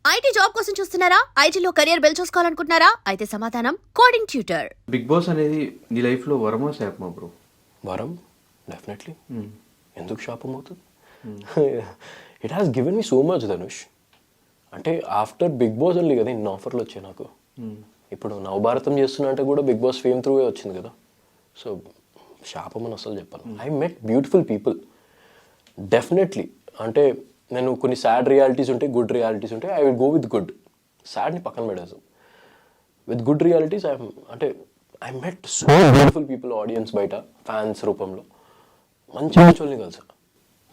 IT job కోసం చూస్తున్నారా? ఐటీలో కెరియర్ బిల్డ్ చూసుకోవాలనుకుంటున్నారా? అయితే సమాధానం కోడింగ్ ట్యూటర్. బిగ్ బాస్ అనేది నీ లైఫ్ లో వరమా శాపమా బ్రో? వరం డెఫినెట్లీ. ఎందుకు శాపం అవుతుంది? It has given me so much Dhanush. అంటే ఆఫ్టర్ బిగ్ బాస్ ఓన్లీ కదా ఇన్ని ఆఫర్లు వచ్చాయి నాకు. ఇప్పుడు నవభారతం చేస్తున్నా అంటే కూడా బిగ్ బాస్ ఫేమ్ త్రూవే వచ్చింది కదా. సో శాపం అని అసలు చెప్పాను. I met beautiful people definitely. అంటే నేను కొన్ని సాడ్ రియాలిటీస్ ఉంటాయి, గుడ్ రియాలిటీస్ ఉంటాయి. I will go with good. సాడ్ని పక్కన పెడేసాం. With good realities I met so beautiful people audience బయట ఫ్యాన్స్ రూపంలో మంచి మంచి వాళ్ళని కలిసా.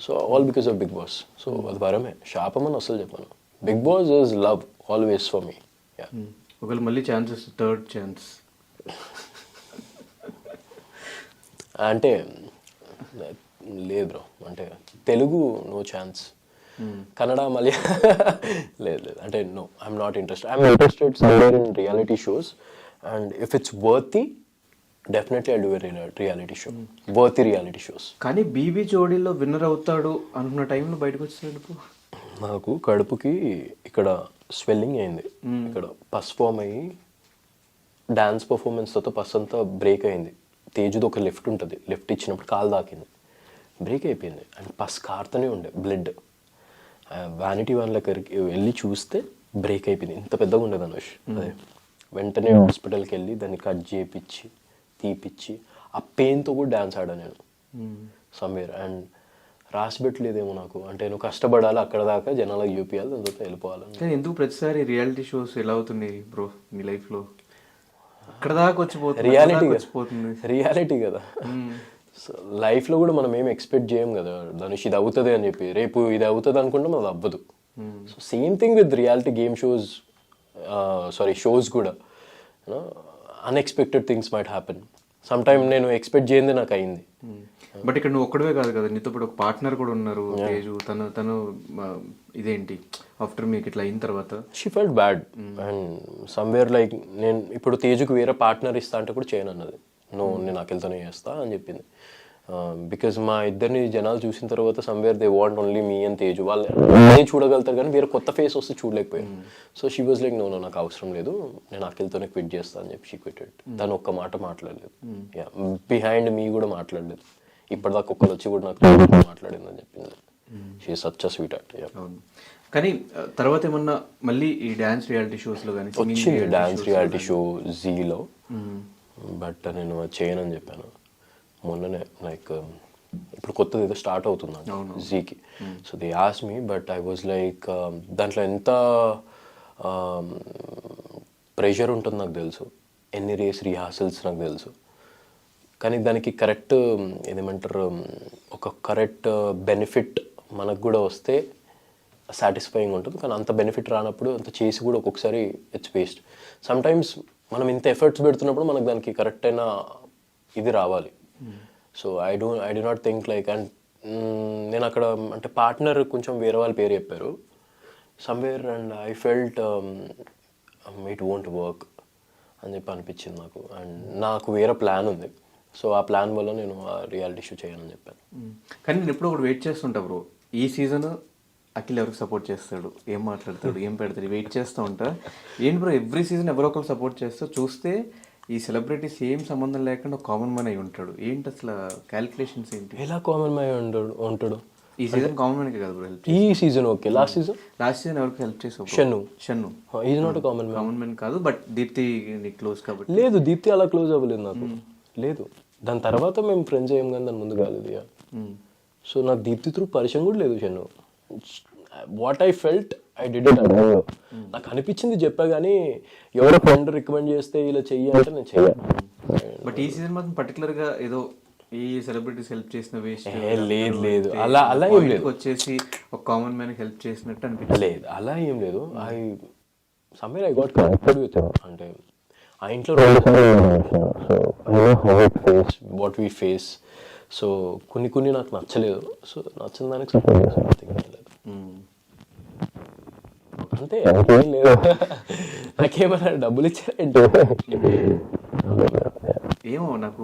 So all because of Bigg Boss. సో అది వరమే, శాపం అని అసలు చెప్పాను. Bigg Boss is love always for me. ఒకవేళ మళ్ళీ ఛాన్సెస్, థర్డ్ ఛాన్స్ అంటే లేదు బ్రో. అంటే తెలుగు నో ఛాన్స్, కన్నడ మళ్ళీ లేదు లేదు. అంటే no, I'm not interested. I'm interested somewhere in reality shows and if it's worthy definitely I do a reality show, worthy reality shows. కానీ బీబీ జోడీలో విన్నర్ అవుతాడు అనుకున్న టైంలో బయటకు వచ్చేసరికి నాకు కడుపుకి ఇక్కడ స్వెల్లింగ్ అయింది, ఇక్కడ పస్ ఫామ్ అయ్యి డాన్స్ పర్ఫార్మెన్స్తో పస్ అంతా బ్రేక్ అయింది. తేజుది ఒక లిఫ్ట్ ఉంటుంది, లిఫ్ట్ ఇచ్చినప్పుడు కాలు దాకింది, బ్రేక్ అయిపోయింది అండ్ పస్ కారుతూనే ఉండే బ్లడ్. వ్యానిటీ వన్ దగ్గరికి వెళ్ళి చూస్తే బ్రేక్ అయిపోయింది. ఇంత పెద్దగా ఉండదు ధనుష్. అదే వెంటనే హాస్పిటల్కి వెళ్ళి దాన్ని కట్ చేయించి తీపిచ్చి ఆ పెయిన్తో కూడా డ్యాన్స్ ఆడాను నేను సమ్వేర్. అండ్ రాసి పెట్టలేదేమో నాకు. అంటే నువ్వు కష్టపడాలి, అక్కడ దాకా జనాలకు చూపించాలి, దాని తర్వాత వెళ్ళిపోవాలి. కానీ ఎందుకు ప్రతిసారి రియాలిటీ షోస్ ఎలా అవుతున్నాయి బ్రో నీ లైఫ్లో? అక్కడ దాకా వచ్చిపోతుంది, రియాలిటీ కదా. సో లైఫ్లో కూడా మనం ఏం ఎక్స్పెక్ట్ చేయం కదా ధనుష్, ఇది అవుతుంది అని చెప్పి. రేపు ఇది అవుతుంది అనుకుంటాం, అది అవ్వదు. So same thing with reality game shows, shows కూడా unexpected things might happen. Some time నేను ఎక్స్పెక్ట్ చేయండి నాకు అయింది. బట్ ఇక్కడ నువ్వు ఒక్కడే కాదు కదా, నీతో పాటు ఒక పార్ట్నర్ కూడా ఉన్నారు తేజు. తను ఇదేంటి ఆఫ్టర్ మీకు ఇట్లా అయిన తర్వాత she felt bad and somewhere like నేను ఇప్పుడు తేజుకు వేరే పార్ట్నర్ ఇస్తా అంటే కూడా చేయను అన్నది. నేను అఖిల్తోనే చేస్తా అని చెప్పింది. బికాజ్ మా ఇద్దరిని జనాలు చూసిన తర్వాత somewhere they want only me and Teju. వాళ్ళు చూడగలుగుతారు కానీ వేరే కొత్త ఫేస్ వస్తే చూడలేకపోయాను. So she was like no నాకు అవసరం లేదు, నేను అఖిల్తోనే క్విట్ చేస్తా అని చెప్పి షీ క్విటెడ్. తను ఒక్క మాట మాట్లాడలేదు, బిహైండ్ మీ కూడా మాట్లాడలేదు. ఇప్పటిదాకా ఒక్కరు వచ్చి కూడా నాకు మాట్లాడింది అని చెప్పింది. She such a sweet heart. కానీ తర్వాత ఏమన్నా మళ్ళీ ఈ డాన్స్ రియాలిటీ షోస్లో కానీ వచ్చింది డాన్స్ రియాలిటీ షో జీలో, బట్ నేను చేయనని చెప్పాను మొన్ననే. లైక్ ఇప్పుడు కొత్తది ఏదో స్టార్ట్ అవుతుందండి జీకి. So they ask me, but I was like దాంట్లో ఎంత ప్రెషర్ ఉంటుంది నాకు తెలుసు, ఎన్ని రిహార్సల్స్ నాకు తెలుసు. కానీ దానికి కరెక్ట్ ఏదేమంటారు, ఒక కరెక్ట్ బెనిఫిట్ మనకు కూడా వస్తే సాటిస్ఫైయింగ్ ఉంటుంది. కానీ అంత బెనిఫిట్ రానప్పుడు అంత చేసి కూడా ఒక్కొక్కసారి ఇట్స్ వేస్ట్. సమ్టైమ్స్ మనం ఇంత ఎఫర్ట్స్ పెడుతున్నప్పుడు మనకు దానికి కరెక్ట్ అయిన ఇది రావాలి. So I do not think like. And నేను అక్కడ అంటే పార్ట్నర్ కొంచెం వేరే వాళ్ళ పేరు చెప్పారు somewhere and I felt it won't work అని చెప్పి అనిపించింది నాకు. అండ్ నాకు వేరే ప్లాన్ ఉంది. సో ఆ ప్లాన్ వల్ల నేను ఆ రియాలిటీ షో చేయాలని చెప్పాను. కానీ నేను ఎప్పుడు ఒకటి వెయిట్ చేస్తుంటా బ్రో, ఈ సీజన్ అఖిల్ ఎవరికి సపోర్ట్ చేస్తాడు, ఏం మాట్లాడతాడు, ఏం పెడతాడు, వెయిట్ చేస్తూ ఉంటా. ఏంటి బ్రో ఎవ్రీ సీజన్ ఎవరో ఒకరు సపోర్ట్ చేస్తూ చూస్తే ఈ సెలబ్రిటీస్ ఏం సంబంధం లేకుండా కామన్ మ్యాన్ అయి ఉంటాడు. ఏంటి అసలు క్యాలిక్యులేషన్స్ ఏంటి? ఎలా కామన్ మ్యాన్ ఉంటాడు? ఈ సీజన్ కామన్ మ్యాన్కే కదా బ్రో హెల్ప్. ఈ సీజన్ ఓకే, లాస్ట్ సీజన్ ఎవరికి హెల్ప్ చేసావు? Shannu is not common man కాదు, బట్ దీప్తి క్లోజ్ కాబట్టి. లేదు, దీప్తి అలా క్లోజ్ అవ్వలేదు నాకు. లేదు, దాని తర్వాత మేము ఫ్రెండ్స్ అయ్యాం కానీ దాని ముందు కాలేదు. సో నాకు దీప్తి త్రూ పరిచయం కూడా లేదు Shannu. What I felt I did it. నాకు అనిపించింది చెప్పా, కానీ ఎవరో ఫ్రెండ్ రికమెండ్ చేస్తే ఇలా చెయ్యాలంటే నేను చెయ్యాలి. బట్ ఈ సీజన్ మాత్రం పర్టికులర్గా ఏదో ఈ సెలబ్రిటీస్ హెల్ప్ చేసిన వేస్ట్ లేదు అలా ఏం లేదు. వచ్చేసి ఒక కామన్ మ్యాన్ హెల్ప్ చేసినట్టు అనిపించలేదు. లేదు అలా ఏం లేదు. Somewhere I got connected with అంటే ఆ ఇంట్లో వాట్ వీ ఫేస్. సో కొన్ని నాకు నచ్చలేదు. సో నచ్చిన దానికి సపోర్ట్ చేస్తాను, అంతే. అంతేం లేదు. నాకేమన్నా డబ్బులు ఇచ్చారంటే ఏమో నాకు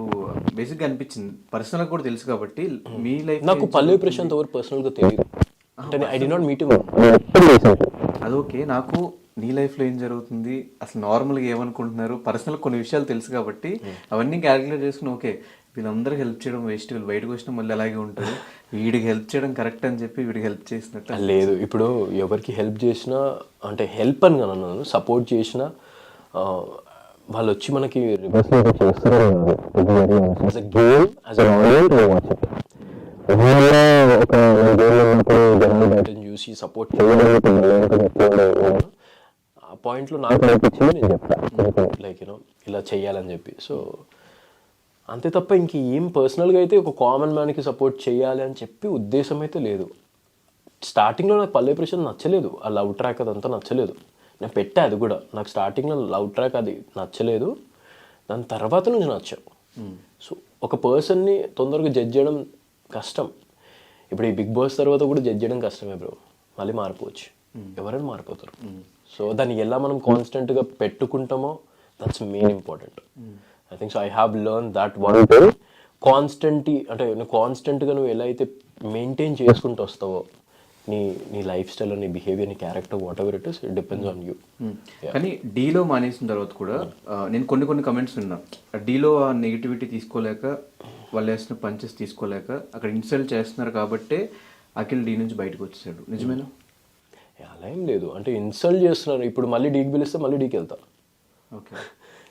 బేసిక్గా అనిపించింది. పర్సనల్గా కూడా తెలుసు కాబట్టి మీ లైఫ్ నాకు పల్లవి ప్రశాంత్ ఎవరు పర్సనల్గా తెలియదు. అంటే ఐ డి నాట్ మీట్ అది ఓకే. నాకు నీ లైఫ్లో ఏం జరుగుతుంది, అసలు నార్మల్గా ఏమనుకుంటున్నారు, పర్సనల్ కొన్ని విషయాలు తెలుసు కాబట్టి అవన్నీ క్యాలిక్యులేట్ చేసుకుని ఓకే వీళ్ళందరూ హెల్ప్ చేయడం వేస్ట్, వీళ్ళు బయటకు వచ్చినా మళ్ళీ అలాగే ఉంటుంది, వీడికి హెల్ప్ చేయడం కరెక్ట్ అని చెప్పి వీడికి హెల్ప్ చేసినట్టు. లేదు, ఇప్పుడు ఎవరికి హెల్ప్ చేసినా అంటే హెల్ప్ అని కానీ అన్నాను, సపోర్ట్ చేసినా వాళ్ళు వచ్చి మనకి చూసి సపోర్ట్ ఆ పాయింట్లో నాకు అనిపించింది, నేను చెప్తాను లైక్ యూనో ఇలా చెయ్యాలని చెప్పి. సో అంతే తప్ప ఇంక ఏం పర్సనల్గా అయితే ఒక కామన్ మ్యాన్కి సపోర్ట్ చేయాలి అని చెప్పి ఉద్దేశం అయితే లేదు. స్టార్టింగ్లో నాకు పల్లె ప్రశాంత్ నచ్చలేదు, ఆ లవ్ ట్రాక్ అదంతా నచ్చలేదు. నేను పెట్టా అది కూడా, నాకు స్టార్టింగ్లో లవ్ ట్రాక్ అది నచ్చలేదు, దాని తర్వాత నుంచి నచ్చావు. సో ఒక పర్సన్ని తొందరగా జడ్జ్ చేయడం కష్టం. ఇప్పుడు ఈ బిగ్ బాస్ తర్వాత కూడా జడ్జ్ చేయడం కష్టమే బ్రో, మళ్ళీ మారిపోవచ్చు, ఎవరైనా మారిపోతారు. సో దాన్ని ఎలా మనం కాన్స్టెంట్గా పెట్టుకుంటామో that's main important. I think so I have learn that one thing. అంటే కాన్స్టెంట్గా నువ్వు ఎలా అయితే మెయింటైన్ చేసుకుంటూ వస్తావో నీ లైఫ్ స్టైల్, నీ బిహేవియర్, నీ character, whatever it is, it depends on you. కానీ డీలో మానేసిన తర్వాత కూడా నేను కొన్ని కమెంట్స్ విన్నా, డీలో ఆ నెగిటివిటీ తీసుకోలేక, వాళ్ళు వేసిన పంచెస్ తీసుకోలేక అక్కడ ఇన్సల్ట్ చేస్తున్నారు కాబట్టే అఖిల్ డీ నుంచి బయటకు వచ్చేసాడు. నిజమేనా? అలా ఏం లేదు, అంటే ఇన్సల్ట్ చేస్తున్నారు. ఇప్పుడు మళ్ళీ డీకి పిలిస్తే మళ్ళీ డీకి వెళ్తా. Okay,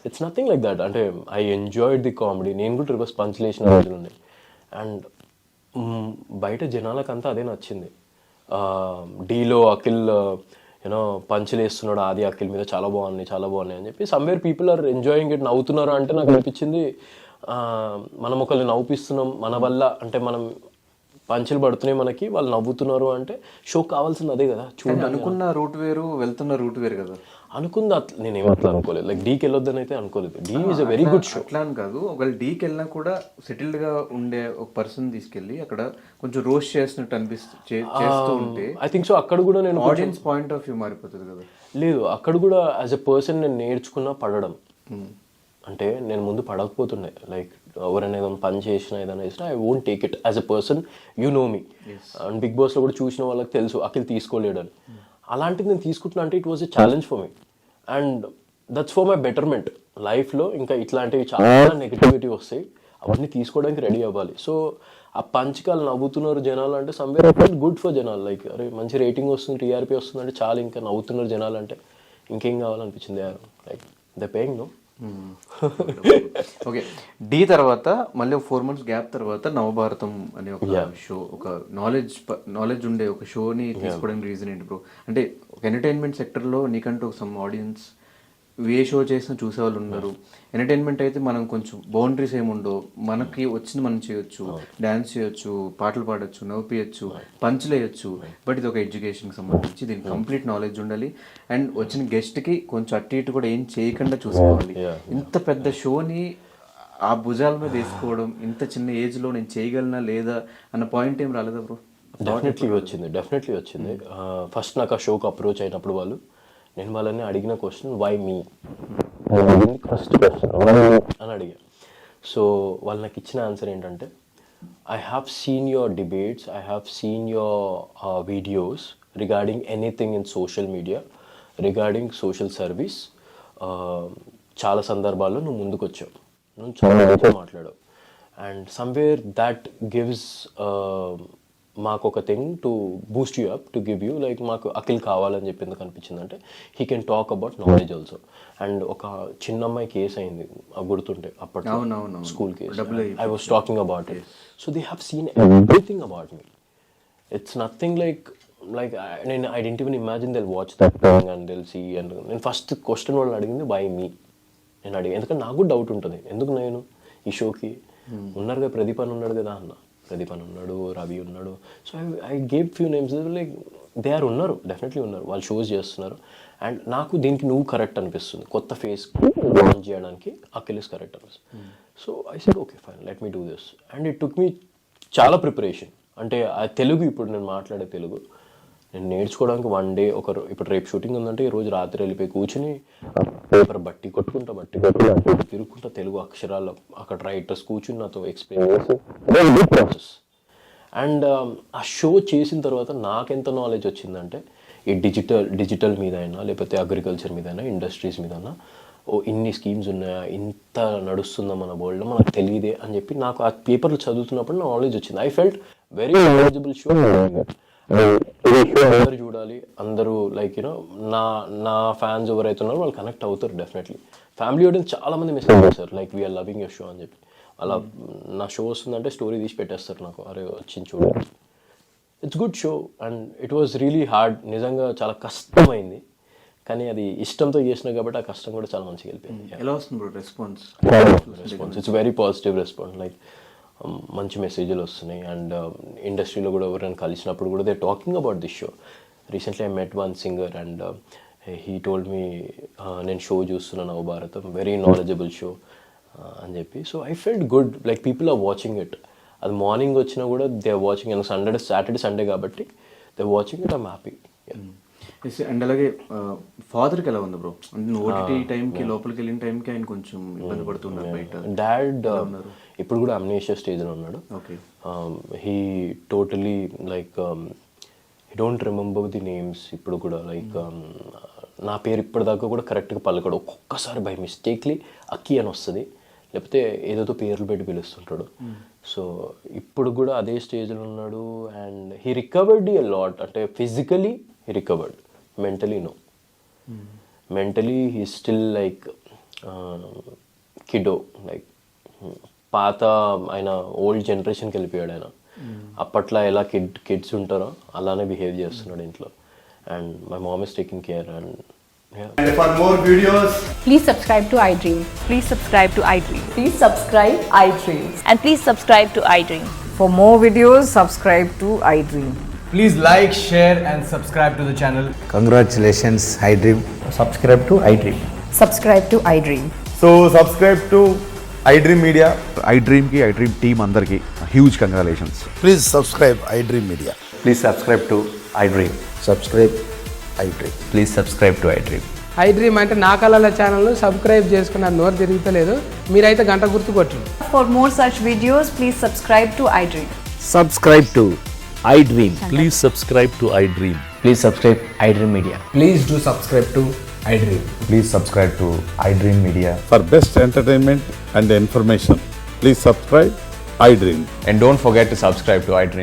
it's nothing like that. అంటే ఐ ఎంజాయ్డ్ ది కామెడీ. నేను కూడా రివర్స్ పంచులు వేసిన రోజులు ఉన్నాయి. అండ్ బయట జనాలకంతా అదే నచ్చింది. డీలో అఖిల్ యూనో పంచులు వేస్తున్నాడు ఆది అఖిల్ మీద, చాలా బాగున్నాయి అని చెప్పి somewhere people are enjoying it, నవ్వుతున్నారు. అంటే నాకు అనిపించింది మనం ఒకరిని నవ్వుపిస్తున్నాం మన వల్ల, అంటే మనం పంచులు పడుతున్నాయి మనకి, వాళ్ళు నవ్వుతున్నారు అంటే షో కావాల్సింది అదే కదా. చూడండి, అనుకున్న రూట్ వేరు, వెళ్తున్న రూట్ వేరు కదా. అనుకుంది అట్లా, నేను అట్లా అనుకోలేదు. లైక్ డీకి వెళ్ళొద్దని అయితే అనుకోలేదు. Dhee is a very good show. అట్లా అని కాదు, ఒకవేళ డీకి వెళ్ళినా కూడా సెటిల్డ్ గా ఉండే ఒక పర్సన్ తీసుకెళ్ళి అక్కడ కొంచెం రోస్ట్ చేస్తున్నట్టు చేస్తూ ఉంటే ఐ థింక్ సో అక్కడ కూడా నేను ఆడియన్స్ పాయింట్ ఆఫ్ వ్యూ మారిపోతుంది కదా. లేదు, అక్కడ కూడా యాజ్ ఎ పర్సన్ నేను నేర్చుకున్నా పడడం. అంటే నేను ముందు పడకపోతుండే, లైక్ ఎవరైనా ఏదైనా పని చేసినా ఏదైనా చేసినా I won't take it as a person. You know me, and big బాస్లో కూడా చూసిన వాళ్ళకి తెలుసు అఖిల్ తీసుకోలేడని. అలాంటిది నేను తీసుకుంటున్నా అంటే it was a challenge for me, and that's for my betterment. లైఫ్లో ఇంకా ఇట్లాంటివి చాలా నెగిటివిటీ వస్తాయి, అవన్నీ తీసుకోవడానికి రెడీ అవ్వాలి. సో ఆ పంచకాలు నవ్వుతున్నారు జనాలు అంటే somewhere I felt good for జనాలు. లైక్ అరే మంచి రేటింగ్ వస్తుంది, టీఆర్పీ వస్తుంది అంటే చాలా, ఇంకా నవ్వుతున్నారు జనాలు అంటే ఇంకేం కావాలనిపించింది. Like the paying no. Okay, Dhee తర్వాత మళ్ళీ ఒక 4 months గ్యాప్ తర్వాత నవభారతం అనే ఒక షో, ఒక నాలెడ్జ్ ఉండే ఒక షోని తీసుకోవడానికి రీజన్ ఏంటి బ్రో? అంటే ఒక ఎంటర్టైన్మెంట్ సెక్టర్లో నీకంటూ ఒక సమ్ ఆడియన్స్, ఏ షో చేసినా చూసేవాళ్ళు ఉన్నారు. ఎంటర్టైన్మెంట్ అయితే మనం కొంచెం బౌండరీస్ ఏముండో, మనకి వచ్చింది మనం చేయొచ్చు, డ్యాన్స్ చేయొచ్చు, పాటలు పాడొచ్చు, నవ్వుపియచ్చు, పంచులు వేయచ్చు. బట్ ఇది ఒక ఎడ్యుకేషన్కి సంబంధించి, దీనికి కంప్లీట్ నాలెడ్జ్ ఉండాలి. అండ్ వచ్చిన గెస్ట్కి కొంచెం అటు ఇటు కూడా ఏం చేయకుండా చూసుకోవాలి. ఇంత పెద్ద షోని ఆ భుజాల మీద వేసుకోవడం, ఇంత చిన్న ఏజ్లో నేను చేయగలనా లేదా అన్న పాయింట్ ఏం రాలేదా బ్రో? డెఫినెట్లీ వచ్చింది. ఫస్ట్ నాకు ఆ షోకి అప్రోచ్ అయినప్పుడు నేను వాళ్ళని అడిగిన question why me, first question అని అడిగా. సో వాళ్ళు నాకు ఇచ్చిన ఆన్సర్ ఏంటంటే, I have seen your debates, I have seen your videos regarding anything in social media, regarding social service. చాలా సందర్భాల్లో నువ్వు ముందుకు వచ్చావు, నువ్వు చాలా మంచిగా మాట్లాడావు. అండ్ సమ్వేర్ దాట్ గివ్స్ మాకు ఒక thing to boost you up, to give you like మాకు అఖిల్ కావాలని చెప్పి ఎందుకు అనిపించింది అంటే he can talk about knowledge also. And ఒక చిన్న అమ్మాయి కేసు అయింది గుర్తుంటే అప్పట్లో, school case, I was talking about it. So they have seen everything about me. It's nothing like నేను I didn't even imagine they'll watch that thing and they'll see. And నేను first question వాళ్ళు అడిగింది why me నేను అడిగాను, ఎందుకంటే నాకు కూడా doubt ఉంటుంది ఎందుకు నేను ఈ షోకి. ఉన్నారు కదా ప్రదీప్ అని ఉన్నాడు కదా అన్న, ప్రదీప్ అని ఉన్నాడు, రవి ఉన్నాడు. So I gave few names, like they are ఉన్నారు, డెఫినెట్లీ ఉన్నారు, వాళ్ళు షోస్ చేస్తున్నారు. అండ్ నాకు దీనికి నువ్వు కరెక్ట్ అనిపిస్తుంది, కొత్త ఫేస్ లాంచ్ చేయడానికి అఖిల్ ఇస్ కరెక్ట్ అనిపిస్తుంది. So I said okay fine, let me do this. And it took me చాలా ప్రిపరేషన్. అంటే ఆ తెలుగు, ఇప్పుడు నేను మాట్లాడే తెలుగు నేను నేర్చుకోవడానికి 1 day, ఇప్పుడు రేపు షూటింగ్ ఉందంటే ఈ రోజు రాత్రి వెళ్ళిపోయి కూర్చుని పేపర్ బట్టి కొట్టుకుంటా తిరుగుకుంటా తెలుగు అక్షరాలు, అక్కడ రైటర్స్ కూర్చుని నాతో ఎక్స్ప్లెయిన్ చేసి ప్రాసెస్. అండ్ ఆ షో చేసిన తర్వాత నాకెంత నాలెడ్జ్ వచ్చిందంటే ఈ డిజిటల్ మీద అయినా లేకపోతే అగ్రికల్చర్ మీద అయినా ఇండస్ట్రీస్ మీద అయినా ఓ ఇన్ని స్కీమ్స్ ఉన్నాయా, ఇంత నడుస్తుందా మన వరల్డ్లో మనకు తెలియదే అని చెప్పి నాకు ఆ పేపర్లు చదువుతున్నప్పుడు నా నాలెడ్జ్ వచ్చింది. I felt very knowledgeable show. అందరూ చూడాలి, అందరూ లైక్ యూనో నా ఫ్యాన్స్ ఎవరైతే ఉన్నారో వాళ్ళు కనెక్ట్ అవుతారు డెఫినెట్లీ. ఫ్యామిలీ ఆడియన్స్ చాలా మంది మెసేజ్ చేస్తారు like we are loving your show అని చెప్పి. అలా నా షో వస్తుందంటే స్టోరీ తీసి పెట్టేస్తారు నాకు, అరే వచ్చింది చూడాలి. It's good show and it was really hard. నిజంగా చాలా కష్టమైంది, కానీ అది ఇష్టంతో చేసినా కాబట్టి ఆ కష్టం కూడా చాలా మంచిగా వెళ్ళిపోయింది. ఎలా వస్తుంది bro response? It's very positive response. Like మంచి మెసేజ్లు వస్తున్నాయి అండ్ ఇండస్ట్రీలో కూడా ఎవరైనా కలిసినప్పుడు కూడా they talking about this show. Recently I met one singer and he told me నేను షో చూస్తున్నాను నవభారతం, వెరీ నాలెడ్జబుల్ షో అని చెప్పి. So I felt good, like people are watching it. అది మార్నింగ్ వచ్చినా కూడా they are watching. And Saturday Sunday కాబట్టి they watching it. I'm happy. And అలాగే ఫాదర్కి ఎలా ఉంది బ్రో? అంటే ఓటీటీ టైంకి లోపలికి వెళ్ళిన టైంకి ఆయన కొంచెం ఇబ్బంది పడుతున్నారు బయట. డాడ్ ఇప్పుడు కూడా అమ్నేషియా స్టేజ్లో ఉన్నాడు. Okay. He totally like he don't remember the names ఇప్పుడు కూడా. లైక్ నా పేరు ఇప్పటిదాకా కూడా కరెక్ట్గా పలకడు. ఒక్కొక్కసారి బై మిస్టేక్లీ అక్కి అని వస్తుంది, లేకపోతే ఏదేదో పేర్లు పెట్టి పిలుస్తుంటాడు. సో ఇప్పుడు కూడా అదే స్టేజ్లో ఉన్నాడు. And he recovered a lot. అంటే physically he recovered, mentally no. Mentally he still like kiddo. Like పాత ఆయన ఓల్డ్ జనరేషన్కి వెళ్ళిపోయాడు ఆయన. అప్పట్లో ఎలా కిడ్స్ ఉంటారో అలానే బిహేవ్ చేస్తున్నాడు ఇంట్లో. And my mom is taking care. And And for more videos, Please subscribe to iDream. Please subscribe to iDream. Please subscribe iDream. And please subscribe to iDream. For more videos, subscribe to iDream. please like, share and subscribe to the channel. Congratulations, iDream. Subscribe to iDream. Subscribe to iDream. So subscribe to iDream Media. iDream ki iDream team andarki huge congratulations. Please subscribe iDream Media. Please subscribe to iDream. Subscribe iDream. Please subscribe to iDream. iDream అంటే నా కళల ఛానల్ను subscribe చేసుకున్న నోరు తిరుగుతలేదు, మీరైతే గంట గుర్తు కొట్టండి. For more such videos, please subscribe to iDream. Subscribe to iDream. Please subscribe to iDream. Please subscribe iDream Media. Please do subscribe to iDream. Please subscribe to iDream Media. For best entertainment and information, please subscribe iDream. And don't forget to subscribe to iDream.